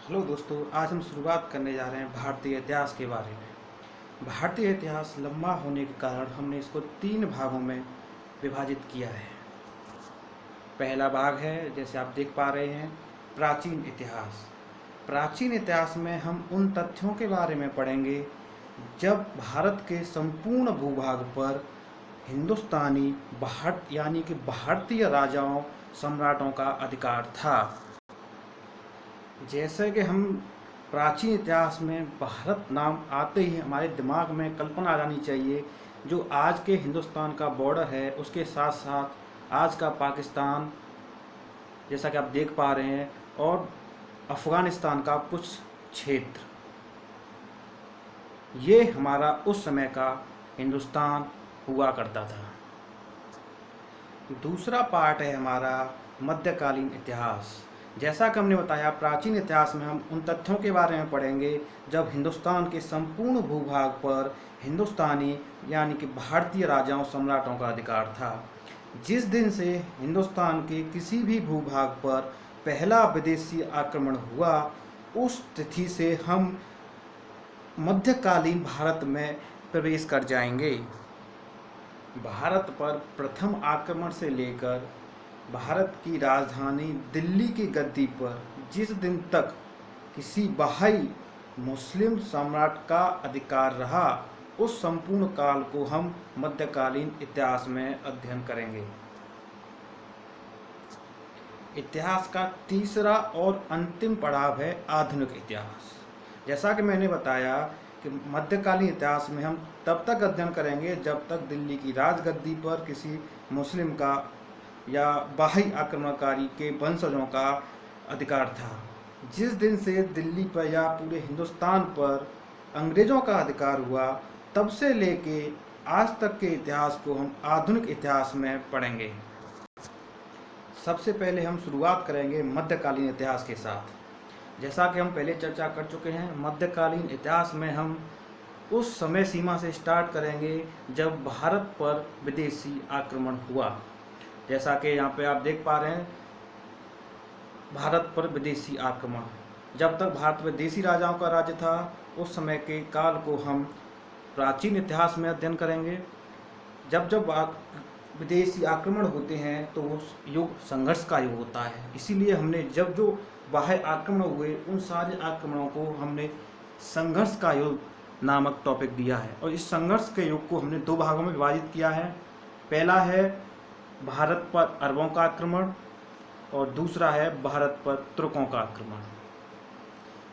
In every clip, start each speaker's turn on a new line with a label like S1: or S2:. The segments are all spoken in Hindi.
S1: हेलो दोस्तों, आज हम शुरुआत करने जा रहे हैं भारतीय इतिहास के बारे में। भारतीय इतिहास लंबा होने के कारण हमने इसको 3 भागों में विभाजित किया है। पहला भाग है, जैसे आप देख पा रहे हैं, प्राचीन इतिहास। प्राचीन इतिहास में हम उन तथ्यों के बारे में पढ़ेंगे जब भारत के संपूर्ण भूभाग पर हिंदुस्तानी यानी कि भारतीय राजाओं सम्राटों का अधिकार था। जैसे कि हम प्राचीन इतिहास में भारत नाम आते ही हमारे दिमाग में कल्पना आ जानी चाहिए, जो आज के हिंदुस्तान का बॉर्डर है उसके साथ साथ आज का पाकिस्तान, जैसा कि आप देख पा रहे हैं, और अफ़गानिस्तान का कुछ क्षेत्र, ये हमारा उस समय का हिंदुस्तान हुआ करता था। दूसरा पार्ट है हमारा मध्यकालीन इतिहास। जैसा कि हमने बताया, प्राचीन इतिहास में हम उन तथ्यों के बारे में पढ़ेंगे जब हिंदुस्तान के संपूर्ण भूभाग पर हिंदुस्तानी यानी कि भारतीय राजाओं सम्राटों का अधिकार था। जिस दिन से हिंदुस्तान के किसी भी भूभाग पर पहला विदेशी आक्रमण हुआ, उस तिथि से हम मध्यकालीन भारत में प्रवेश कर जाएंगे। भारत पर प्रथम आक्रमण से लेकर भारत की राजधानी दिल्ली की गद्दी पर जिस दिन तक किसी बहाई मुस्लिम सम्राट का अधिकार रहा, उस संपूर्ण काल को हम मध्यकालीन इतिहास में अध्ययन करेंगे। इतिहास का तीसरा और अंतिम पड़ाव है आधुनिक इतिहास। जैसा कि मैंने बताया कि मध्यकालीन इतिहास में हम तब तक अध्ययन करेंगे जब तक दिल्ली की राजगद्दी पर किसी मुस्लिम का या बाहरी आक्रमणकारी के वंशजों का अधिकार था। जिस दिन से दिल्ली पर या पूरे हिंदुस्तान पर अंग्रेज़ों का अधिकार हुआ, तब से लेके आज तक के इतिहास को हम आधुनिक इतिहास में पढ़ेंगे। सबसे पहले हम शुरुआत करेंगे मध्यकालीन इतिहास के साथ। जैसा कि हम पहले चर्चा कर चुके हैं, मध्यकालीन इतिहास में हम उस समय सीमा से स्टार्ट करेंगे जब भारत पर विदेशी आक्रमण हुआ। जैसा कि यहाँ पे आप देख पा रहे हैं, भारत पर विदेशी आक्रमण, जब तक भारत में देसी राजाओं का राज्य था, उस समय के काल को हम प्राचीन इतिहास में अध्ययन करेंगे। जब जब विदेशी आक्रमण होते हैं तो वो युग संघर्ष का युग होता है। इसीलिए हमने जब जो बाह्य आक्रमण हुए, उन सारे आक्रमणों को हमने संघर्ष का युग नामक टॉपिक दिया है। और इस संघर्ष के युग को हमने 2 भागों में विभाजित किया है। पहला है भारत पर अरबों का आक्रमण और दूसरा है भारत पर तुर्कों का आक्रमण।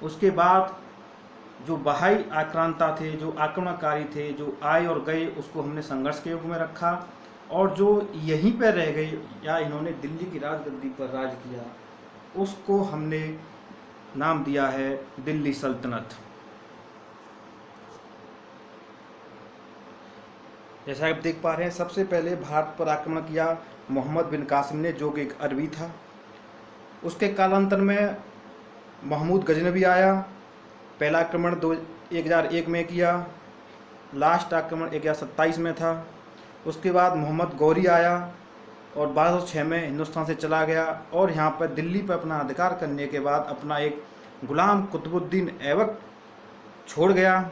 S1: उसके बाद जो बाहरी आक्रांता थे, जो आक्रमणकारी थे, जो आए और गए, उसको हमने संघर्ष के युग में रखा। और जो यहीं पर रह गए या इन्होंने दिल्ली की राजगद्दी पर राज किया, उसको हमने नाम दिया है दिल्ली सल्तनत। जैसा आप देख पा रहे हैं, सबसे पहले भारत पर आक्रमण किया मोहम्मद बिन कासिम ने, जो कि एक अरबी था। उसके कालांतर में महमूद गजनवी आया। पहला आक्रमण 1001 में किया, लास्ट आक्रमण 1027 में था। उसके बाद मोहम्मद गौरी आया और 1206 में हिंदुस्तान से चला गया और यहाँ पर दिल्ली पर अपना अधिकार करने के बाद अपना एक गुलाम कुतुबुद्दीन ऐबक छोड़ गया,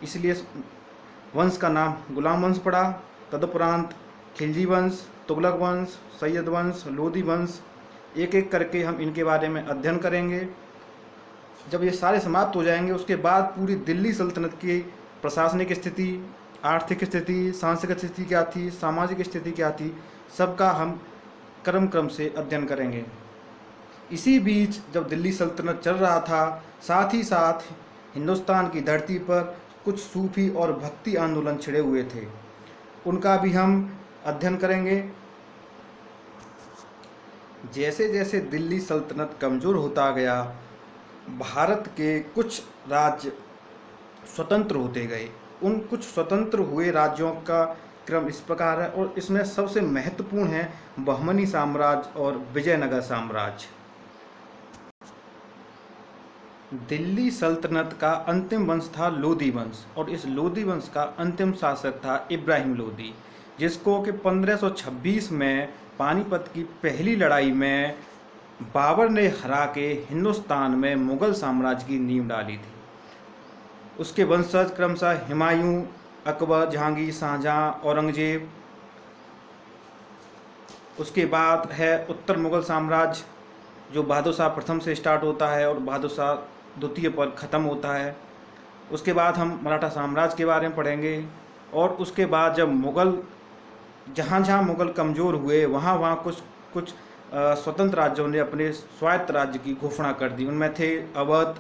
S1: इसलिए वंश का नाम गुलाम वंश पड़ा। तदुपरांत खिलजी वंश, तुगलक वंश, सैयद वंश, लोदी वंश, एक एक करके हम इनके बारे में अध्ययन करेंगे। जब ये सारे समाप्त हो जाएंगे, उसके बाद पूरी दिल्ली सल्तनत की प्रशासनिक स्थिति, आर्थिक स्थिति, सांस्कृतिक स्थिति क्या थी, सामाजिक स्थिति क्या थी, सबका हम क्रम से अध्ययन करेंगे। इसी बीच जब दिल्ली सल्तनत चल रहा था, साथ ही साथ हिंदुस्तान की धरती पर कुछ सूफी और भक्ति आंदोलन छिड़े हुए थे, उनका भी हम अध्ययन करेंगे। जैसे जैसे दिल्ली सल्तनत कमज़ोर होता गया, भारत के कुछ राज्य स्वतंत्र होते गए। उन कुछ स्वतंत्र हुए राज्यों का क्रम इस प्रकार है, और इसमें सबसे महत्वपूर्ण है बहमनी साम्राज्य और विजयनगर साम्राज्य। दिल्ली सल्तनत का अंतिम वंश था लोदी वंश, और इस लोदी वंश का अंतिम शासक था इब्राहिम लोदी, जिसको कि 1526 में पानीपत की पहली लड़ाई में बाबर ने हरा के हिंदुस्तान में मुगल साम्राज्य की नींव डाली थी। उसके वंशज क्रमशः हुमायूं, अकबर, जहांगीर, शाहजहां, औरंगजेब। उसके बाद है उत्तर मुगल साम्राज्य, जो बहादुर शाह प्रथम से स्टार्ट होता है और बहादुर शाह द्वितीय पर ख़त्म होता है। उसके बाद हम मराठा साम्राज्य के बारे में पढ़ेंगे, और उसके बाद जब मुग़ल जहाँ जहाँ मुग़ल कमज़ोर हुए वहाँ वहाँ कुछ कुछ स्वतंत्र राज्यों ने अपने स्वायत्त राज्य की घोषणा कर दी। उनमें थे अवध,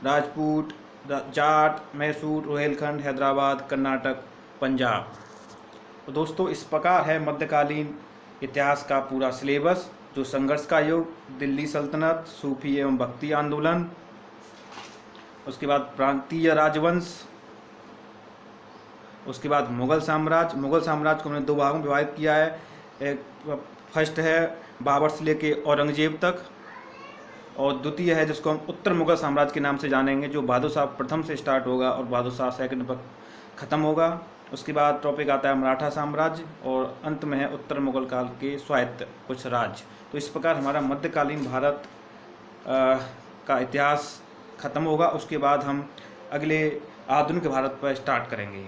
S1: राजपूत, जाट, मैसूर, रोहिलखंड, हैदराबाद, कर्नाटक, पंजाब। तो दोस्तों इस प्रकार है मध्यकालीन इतिहास का पूरा सिलेबस, जो संघर्ष का युग, दिल्ली सल्तनत, सूफी एवं भक्ति आंदोलन, उसके बाद प्रांतीय राजवंश, उसके बाद मुग़ल साम्राज्य। मुग़ल साम्राज्य को हमने दो भागों में विभाजित किया है। एक फर्स्ट है बाबर से लेके औरंगजेब तक, और द्वितीय है जिसको हम उत्तर मुग़ल साम्राज्य के नाम से जानेंगे, जो बहादुर शाह प्रथम से स्टार्ट होगा और बहादुर शाह सेकंड पर ख़त्म होगा। उसके बाद टॉपिक आता है मराठा साम्राज्य, और अंत में है उत्तर मुग़ल काल के स्वायत्त कुछ राज्य। तो इस प्रकार हमारा मध्यकालीन भारत का इतिहास ख़त्म होगा। उसके बाद हम अगले आधुनिक भारत पर स्टार्ट करेंगे।